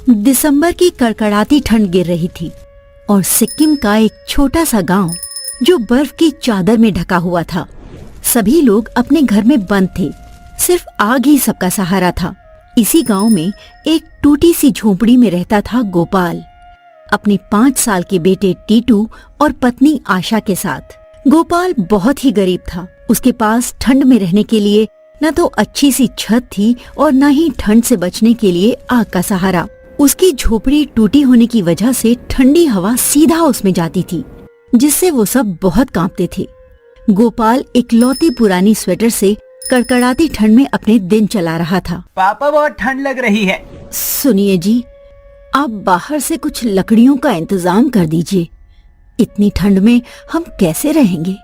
दिसंबर की कड़कड़ाती ठंड गिर रही थी और सिक्किम का एक छोटा सा गांव जो बर्फ की चादर में ढका हुआ था। सभी लोग अपने घर में बंद थे, सिर्फ आग ही सबका सहारा था। इसी गांव में एक टूटी सी झोपड़ी में रहता था गोपाल, अपने 5 साल के बेटे टीटू और पत्नी आशा के साथ। गोपाल बहुत ही गरीब था। उसके पास ठंड में रहने के लिए न तो अच्छी सी छत थी और न ही ठंड से बचने के लिए आग का सहारा। उसकी झोपड़ी टूटी होने की वजह से ठंडी हवा सीधा उसमें जाती थी, जिससे वो सब बहुत कांपते थे। गोपाल इकलौती पुरानी स्वेटर से कड़कड़ाती ठंड में अपने दिन चला रहा था। पापा बहुत ठंड लग रही है। सुनिए जी, आप बाहर से कुछ लकड़ियों का इंतजाम कर दीजिए। इतनी ठंड में हम कैसे रहेंगे?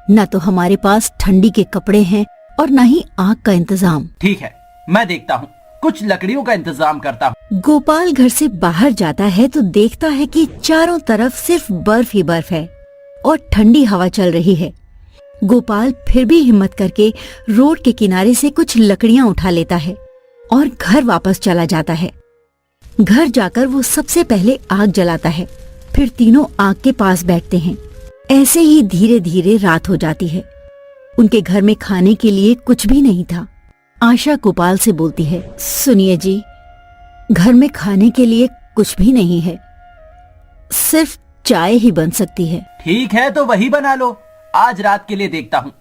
न तो हमारे पास ठंडी के कपड़े हैं और न ही आग का इंतजाम। ठीक है, मैं देखता हूँ, कुछ लकड़ियों का इंतजाम करता हूँ। गोपाल घर से बाहर जाता है तो देखता है कि चारों तरफ सिर्फ बर्फ ही बर्फ है और ठंडी हवा चल रही है। गोपाल फिर भी हिम्मत करके रोड के किनारे से कुछ लकड़ियां उठा लेता है और घर वापस चला जाता है। घर जाकर वो सबसे पहले आग जलाता है, फिर तीनों आग के पास बैठते हैं। ऐसे ही धीरे धीरे रात हो जाती है। उनके घर में खाने के लिए कुछ भी नहीं था। आशा गोपाल से बोलती है, सुनिए जी, घर में खाने के लिए कुछ भी नहीं है, सिर्फ चाय ही बन सकती है। ठीक है, तो वही बना लो। आज रात के लिए देखता हूँ,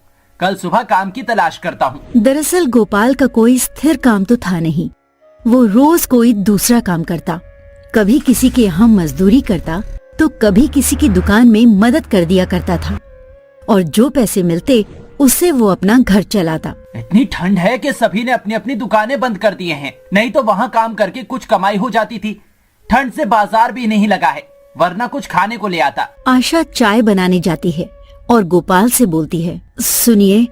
कल सुबह काम की तलाश करता हूँ। दरअसल गोपाल का कोई स्थिर काम तो था नहीं। वो रोज कोई दूसरा काम करता, कभी किसी के यहाँ मजदूरी करता तो कभी किसी की दुकान में मदद कर दिया करता था, और जो पैसे मिलते उससे वो अपना घर चलाता। इतनी ठंड है कि सभी ने अपनी अपनी दुकानें बंद कर दिए हैं, नहीं तो वहाँ काम करके कुछ कमाई हो जाती थी। ठंड से बाजार भी नहीं लगा है, वरना कुछ खाने को ले आता। आशा चाय बनाने जाती है और गोपाल से बोलती है, सुनिए,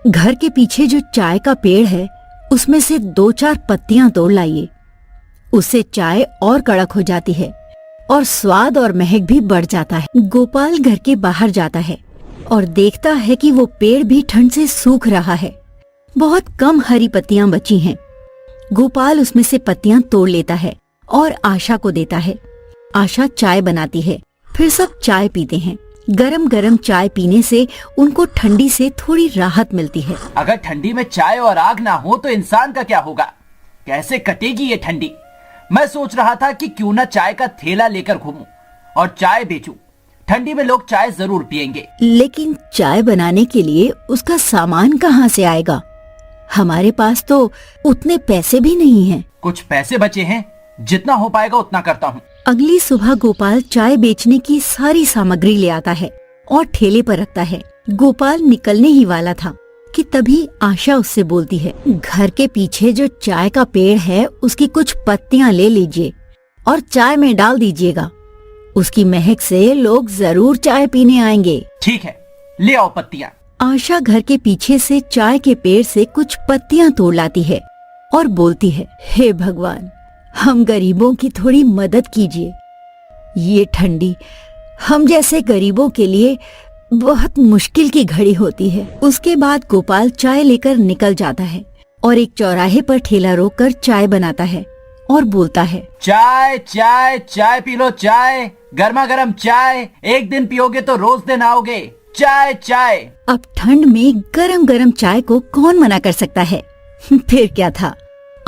घर के पीछे जो चाय का पेड़ है उसमें से 2-4 पत्तियां तोड़ लाइए। उससे चाय और कड़क हो जाती है और स्वाद और महक भी बढ़ जाता है। गोपाल घर के बाहर जाता है और देखता है कि वो पेड़ भी ठंड से सूख रहा है। बहुत कम हरी पत्तियां बची हैं। गोपाल उसमें से पत्तियां तोड़ लेता है और आशा को देता है। आशा चाय बनाती है, फिर सब चाय पीते हैं। गरम गरम चाय पीने से उनको ठंडी से थोड़ी राहत मिलती है। अगर ठंडी में चाय और आग ना हो तो इंसान का क्या होगा? कैसे कटेगी ये ठंडी? मैं सोच रहा था कि क्यों ना चाय का थैला लेकर घूमूं और चाय बेचूं। ठंडी में लोग चाय जरूर पियेंगे। लेकिन चाय बनाने के लिए उसका सामान कहाँ से आएगा? हमारे पास तो उतने पैसे भी नहीं हैं। कुछ पैसे बचे हैं, जितना हो पाएगा उतना करता हूँ। अगली सुबह गोपाल चाय बेचने की सारी सामग्री ले आता है और ठेले पर रखता है। गोपाल निकलने ही वाला था कि तभी आशा उससे बोलती है, घर के पीछे जो चाय का पेड़ है उसकी कुछ पत्तियां ले लीजिए और चाय में डाल दीजिएगा। उसकी महक से लोग जरूर चाय पीने आएंगे। ठीक है, ले आओ पत्तियां। आशा घर के पीछे से चाय के पेड़ से कुछ पत्तियां तोड़ लाती है और बोलती है, हे भगवान, हम गरीबों की थोड़ी मदद कीजिए। ये ठंडी हम जैसे गरीबों के लिए बहुत मुश्किल की घड़ी होती है। उसके बाद गोपाल चाय लेकर निकल जाता है और एक चौराहे पर ठेला रोककर चाय बनाता है और बोलता है, चाय चाय चाय पी लो, चाय गर्मा गर्म चाय, एक दिन पियोगे तो रोज दिन आओगे। चाय चाय। अब ठंड में गरम गरम चाय को कौन मना कर सकता है? फिर क्या था,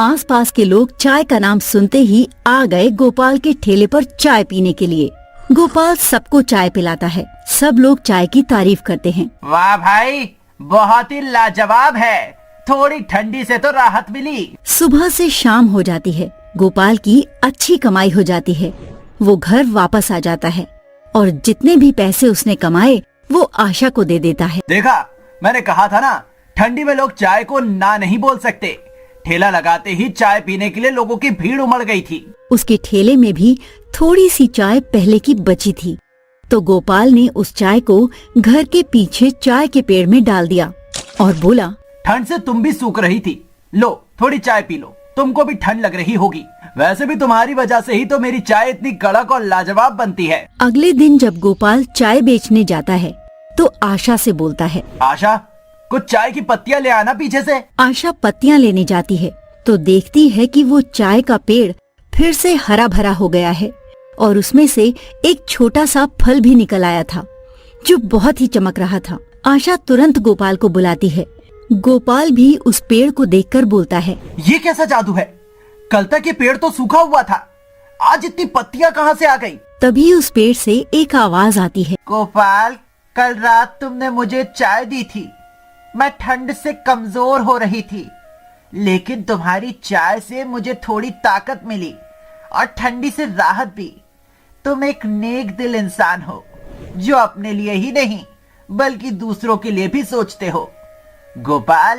आसपास के लोग चाय का नाम सुनते ही आ गए गोपाल के ठेले पर चाय पीने के लिए। गोपाल सबको चाय पिलाता है। सब लोग चाय की तारीफ करते हैं। वाह भाई, बहुत ही लाजवाब है, थोड़ी ठंडी से तो राहत मिली। सुबह से शाम हो जाती है। गोपाल की अच्छी कमाई हो जाती है। वो घर वापस आ जाता है और जितने भी पैसे उसने कमाए वो आशा को दे देता है। देखा, मैंने कहा था ना, ठंडी में लोग चाय को ना नहीं बोल सकते। ठेला लगाते ही चाय पीने के लिए लोगों की भीड़ उमड़ गई थी। उसके ठेले में भी थोड़ी सी चाय पहले की बची थी, तो गोपाल ने उस चाय को घर के पीछे चाय के पेड़ में डाल दिया और बोला, ठंड से तुम भी सूख रही थी, लो थोड़ी चाय पी लो, तुमको भी ठंड लग रही होगी। वैसे भी तुम्हारी वजह से ही तो मेरी चाय इतनी कड़क और लाजवाब बनती है। अगले दिन जब गोपाल चाय बेचने जाता है तो आशा से बोलता है, आशा, कुछ चाय की पत्तियां ले आना पीछे से। आशा पत्तियां लेने जाती है तो देखती है कि वो चाय का पेड़ फिर से हरा भरा हो गया है और उसमें से एक छोटा सा फल भी निकल आया था जो बहुत ही चमक रहा था। आशा तुरंत गोपाल को बुलाती है। गोपाल भी उस पेड़ को देखकर बोलता है, ये कैसा जादू है? कल तक ये पेड़ तो सूखा हुआ था, आज इतनी पत्तियां कहां से आ गई? तभी उस पेड़ से एक आवाज आती है, गोपाल, कल रात तुमने मुझे चाय दी थी। मैं ठंड से कमजोर हो रही थी, लेकिन तुम्हारी चाय से मुझे थोड़ी ताकत मिली और ठंडी से राहत भी। तुम एक नेक दिल इंसान हो जो अपने लिए ही नहीं बल्कि दूसरों के लिए भी सोचते हो। गोपाल,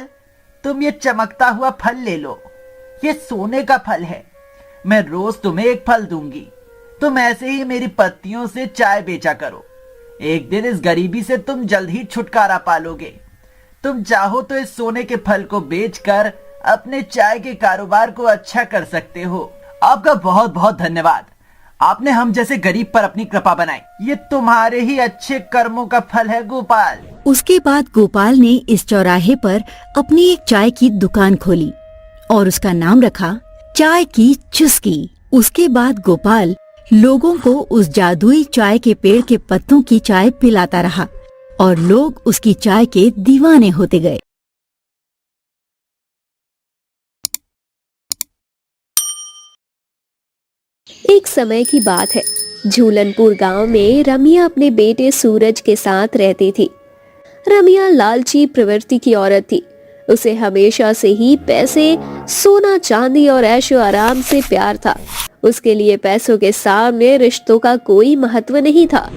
तुम ये चमकता हुआ फल ले लो, ये सोने का फल है। मैं रोज तुम्हें एक फल दूंगी, तुम ऐसे ही मेरी पत्तियों से चाय बेचा करो। एक दिन इस गरीबी से तुम जल्द ही छुटकारा पालोगे। तुम चाहो तो इस सोने के फल को बेचकर अपने चाय के कारोबार को अच्छा कर सकते हो। आपका बहुत बहुत धन्यवाद, आपने हम जैसे गरीब पर अपनी कृपा बनाई। ये तुम्हारे ही अच्छे कर्मों का फल है गोपाल। उसके बाद गोपाल ने इस चौराहे पर अपनी एक चाय की दुकान खोली और उसका नाम रखा चाय की चुस्की। उसके बाद गोपाल लोगों को उस जादुई चाय के पेड़ के पत्तों की चाय पिलाता रहा और लोग उसकी चाय के दीवाने होते गए। एक समय की बात है, झूलनपुर गांव में रमिया अपने बेटे सूरज के साथ रहती थी। रमिया लालची प्रवृत्ति की औरत थी। उसे हमेशा से ही पैसे, सोना चांदी और ऐशो आराम से प्यार था। उसके लिए पैसों के सामने रिश्तों का कोई महत्व नहीं था।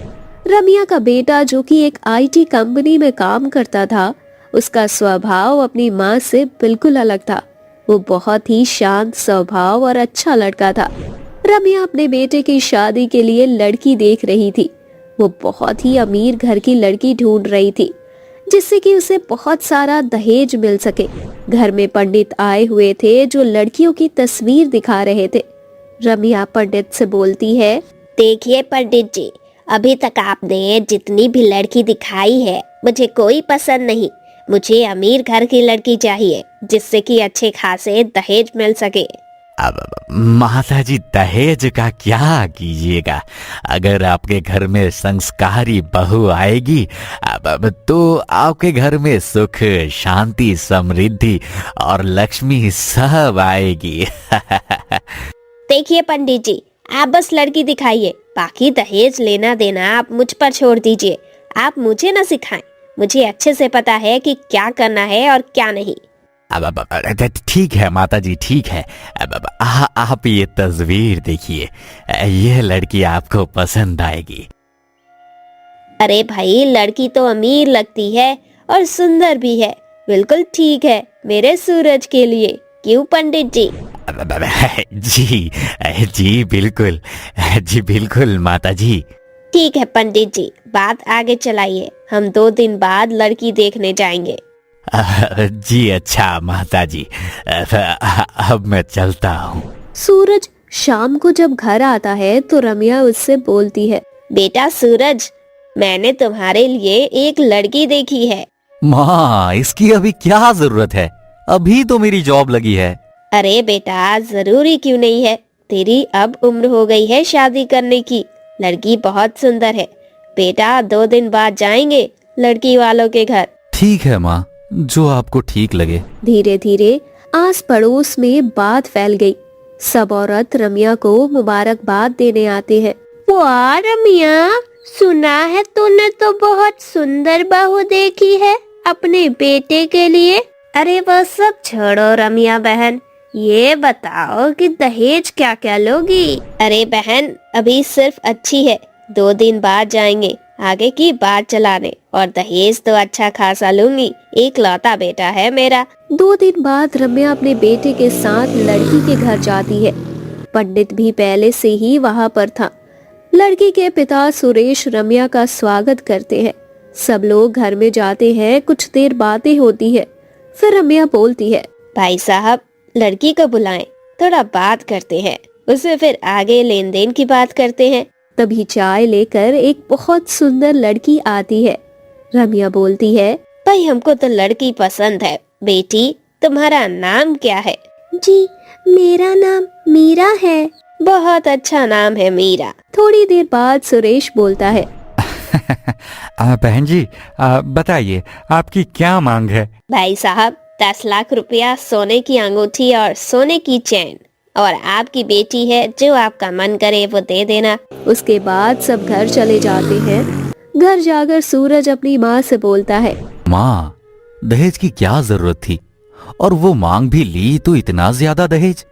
रमिया का बेटा, जो कि एक आईटी कंपनी में काम करता था, उसका स्वभाव अपनी माँ से बिल्कुल अलग था। वो बहुत ही शांत स्वभाव और अच्छा लड़का था। रमिया अपने बेटे की शादी के लिए लड़की देख रही थी। वो बहुत ही अमीर घर की लड़की ढूंढ रही थी, जिससे कि उसे बहुत सारा दहेज मिल सके। घर में पंडित आए हुए थे जो लड़कियों की तस्वीर दिखा रहे थे। रमिया पंडित से बोलती है, देखिए पंडित जी, अभी तक आपने जितनी भी लड़की दिखाई है मुझे कोई पसंद नहीं। मुझे अमीर घर की लड़की चाहिए जिससे कि अच्छे खासे दहेज मिल सके। अब माता जी, दहेज का क्या कीजिएगा? अगर आपके घर में संस्कारी बहू आएगी अब तो आपके घर में सुख, शांति, समृद्धि और लक्ष्मी सब आएगी। देखिए पंडित जी, आप बस लड़की दिखाइए, बाकी दहेज लेना देना आप मुझ पर छोड़ दीजिए। आप मुझे न सिखाएं, मुझे अच्छे से पता है कि क्या करना है और क्या नहीं। अब ठीक है माता जी, ठीक है। अब आप ये तस्वीर देखिए, ये लड़की आपको पसंद आएगी। अरे भाई, लड़की तो अमीर लगती है और सुंदर भी है, बिल्कुल ठीक है मेरे सूरज के लिए। क्यों पंडित जी? जी जी बिल्कुल, जी बिल्कुल माता जी। ठीक है पंडित जी, बात आगे चलाइए। हम 2 दिन बाद लड़की देखने जाएंगे। जी अच्छा माता जी, अब मैं चलता हूँ। सूरज शाम को जब घर आता है तो रमिया उससे बोलती है, बेटा सूरज, मैंने तुम्हारे लिए एक लड़की देखी है। माँ, इसकी अभी क्या जरूरत है? अभी तो मेरी जॉब लगी है। अरे बेटा, जरूरी क्यों नहीं है? तेरी अब उम्र हो गई है शादी करने की। लड़की बहुत सुंदर है बेटा। 2 दिन बाद जाएंगे लड़की वालों के घर। ठीक है माँ, जो आपको ठीक लगे। धीरे धीरे आस पड़ोस में बात फैल गई। सब औरत रमिया को मुबारकबाद देने आते हैं। वाह रमिया, सुना है तूने तो बहुत सुंदर बहू देखी है अपने बेटे के लिए। अरे वो सब छोड़ो रमिया बहन, ये बताओ कि दहेज क्या क्या लोगी? अरे बहन, अभी सिर्फ अच्छी है, 2 दिन बाद जाएंगे आगे की बात चलाने, और दहेज तो अच्छा खासा लूंगी। एक लौता बेटा है मेरा। 2 दिन बाद रम्या अपने बेटे के साथ लड़की के घर जाती है। पंडित भी पहले से ही वहाँ पर था। लड़की के पिता सुरेश रम्या का स्वागत करते हैं। सब लोग घर में जाते हैं। कुछ देर बातें होती है, फिर रम्या बोलती है, भाई साहब, लड़की को बुलाएं, थोड़ा बात करते हैं, उससे फिर आगे लेन देन की बात करते हैं। तभी चाय लेकर एक बहुत सुंदर लड़की आती है। रम्या बोलती है, भाई हमको तो लड़की पसंद है। बेटी, तुम्हारा नाम क्या है? जी, मेरा नाम मीरा है। बहुत अच्छा नाम है मीरा। थोड़ी देर बाद सुरेश बोलता है। बहन जी, बताइए आपकी क्या मांग है? भाई साहब, 10 लाख रुपया, सोने की अंगूठी और सोने की चैन, और आपकी बेटी है, जो आपका मन करे वो दे देना। उसके बाद सब घर चले जाते हैं। घर जाकर सूरज अपनी माँ से बोलता है। माँ, दहेज की क्या जरूरत थी? और वो मांग भी ली तो इतना ज्यादा दहेज,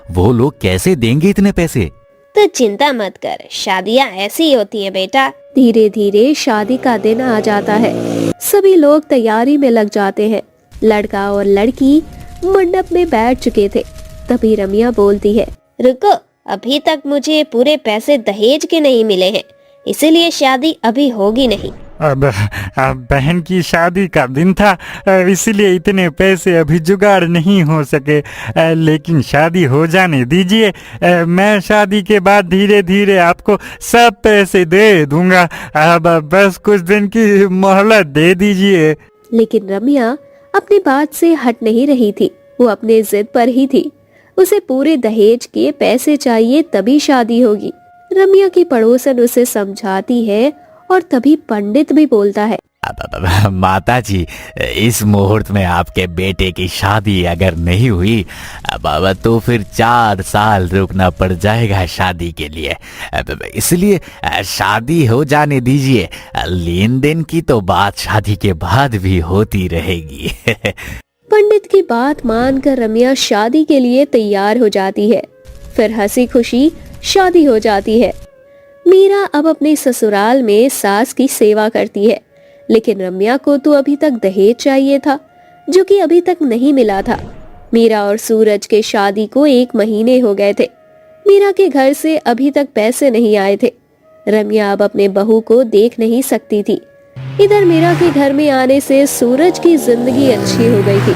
वो लोग कैसे देंगे इतने पैसे? तो चिंता मत कर, शादियाँ ऐसी ही होती है बेटा। धीरे धीरे शादी का दिन आ जाता है। सभी लोग तैयारी में लग जाते हैं। लड़का और लड़की मंडप में बैठ चुके थे। तभी रमिया बोलती है। रुको, अभी तक मुझे पूरे पैसे दहेज के नहीं मिले हैं, इसीलिए शादी अभी होगी नहीं। अब बहन की शादी का दिन था, इसलिए इतने पैसे अभी जुगाड़ नहीं हो सके, लेकिन शादी हो जाने दीजिए। मैं शादी के बाद धीरे धीरे आपको सब पैसे दे दूंगा। अब बस कुछ दिन की मोहलत दे दीजिए। लेकिन रमिया अपनी बात से हट नहीं रही थी। वो अपने जिद पर ही थी। उसे पूरे दहेज के पैसे चाहिए, तभी शादी होगी। रमिया की पड़ोसन उसे समझाती है और तभी पंडित भी बोलता है। माता जी, इस मुहूर्त में आपके बेटे की शादी अगर नहीं हुई तो फिर 4 साल रुकना पड़ जाएगा शादी के लिए। इसलिए शादी हो जाने दीजिए। लेन देन की तो बात शादी के बाद भी होती रहेगी। पंडित की बात मानकर रमिया शादी के लिए तैयार हो जाती है। फिर हंसी खुशी शादी हो जाती है। मीरा अब अपने ससुराल में सास की सेवा करती है। लेकिन रम्या को तो अभी तक दहेज चाहिए था, जो कि अभी तक नहीं मिला था। मीरा और सूरज के शादी को 1 महीने हो गए थे। मीरा के घर से अभी तक पैसे नहीं आए थे। रम्या अब अपने बहू को देख नहीं सकती थी। इधर मीरा के घर में आने से सूरज की जिंदगी अच्छी हो गई थी।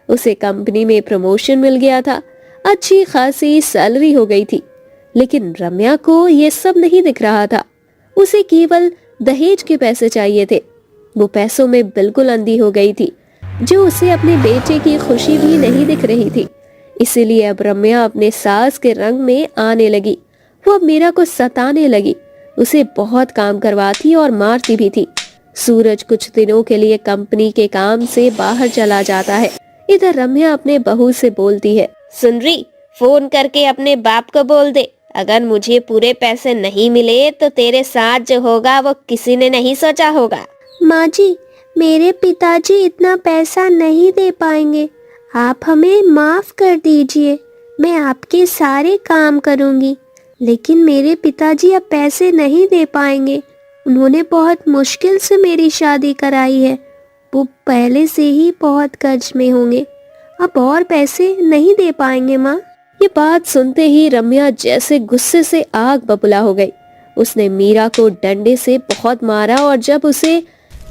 उसे कंपनी में प्रमोशन मिल गया था, अच्छी खासी सैलरी हो गई थी। लेकिन रम्या को ये सब नहीं दिख रहा था। उसे केवल दहेज के पैसे चाहिए थे। वो पैसों में बिल्कुल अंधी हो गई थी, जो उसे अपने बेटे की खुशी भी नहीं दिख रही थी। इसीलिए अब रम्या अपने सास के रंग में आने लगी। वो अब मीरा को सताने लगी, उसे बहुत काम करवाती और मारती भी थी। सूरज कुछ दिनों के लिए कंपनी के काम से बाहर चला जाता है। इधर रम्या अपने बहू से बोलती है। सुन रही, फोन करके अपने बाप को बोल दे, अगर मुझे पूरे पैसे नहीं मिले तो तेरे साथ जो होगा वो किसी ने नहीं सोचा होगा। माँ जी, मेरे पिताजी इतना पैसा नहीं दे पाएंगे, आप हमें माफ कर दीजिए। मैं आपके सारे काम करूँगी, लेकिन मेरे पिताजी अब पैसे नहीं दे पाएंगे। उन्होंने बहुत मुश्किल से मेरी शादी कराई है। वो पहले से ही बहुत कर्ज में होंगे, अब और पैसे नहीं दे पाएंगे माँ। ये बात सुनते ही रम्या जैसे गुस्से से आग बबूला हो गई। उसने मीरा को डंडे से बहुत मारा और जब उसे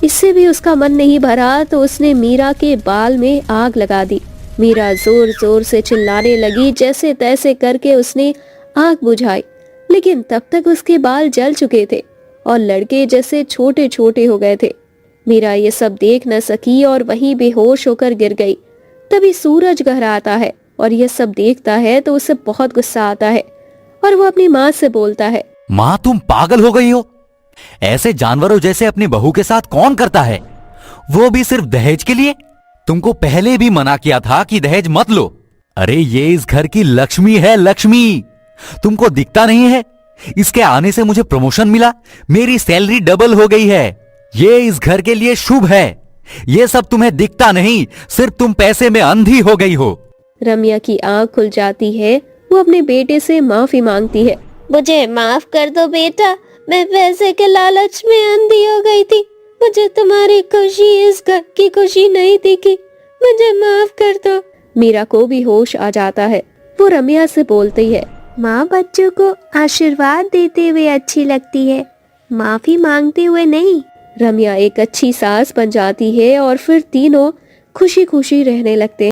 इससे भी उसका मन नहीं भरा तो उसने मीरा के बाल में आग लगा दी। मीरा जोर जोर से चिल्लाने लगी। जैसे तैसे करके उसने आग बुझाई, लेकिन तब तक उसके बाल जल चुके थे और लड़के जैसे छोटे छोटे हो गए थे। मीरा ये सब देख न सकी और वहीं बेहोश होकर गिर गई। तभी सूरज घर आता है और ये सब देखता है तो उसे बहुत गुस्सा आता है और वो अपनी माँ से बोलता है। माँ, तुम पागल हो गई हो? ऐसे जानवरों जैसे अपनी बहू के साथ कौन करता है, वो भी सिर्फ दहेज के लिए? तुमको पहले भी मना किया था कि दहेज मत लो। अरे ये इस घर की लक्ष्मी है, लक्ष्मी। तुमको दिखता नहीं है? इसके आने से मुझे प्रमोशन मिला, मेरी सैलरी डबल हो गई है। ये इस घर के लिए शुभ है। ये सब तुम्हें दिखता नहीं, सिर्फ तुम पैसे में अंधी हो गई हो। रम्या की आंख खुल जाती है। वो अपने बेटे से माफी मांगती है। मुझे माफ कर दो बेटा, मैं पैसे के लालच में अंधी हो गई थी। मुझे तुम्हारी खुशी, इस घर की खुशी नहीं दिखी। मुझे माफ कर दो। मीरा को भी होश आ जाता है। वो रम्या से बोलती है। माँ बच्चों को आशीर्वाद देते हुए अच्छी लगती है, माफी मांगते हुए नहीं। रम्या एक अच्छी सास बन जाती है और फिर तीनों खुशी खुशी रहने लगते हैं।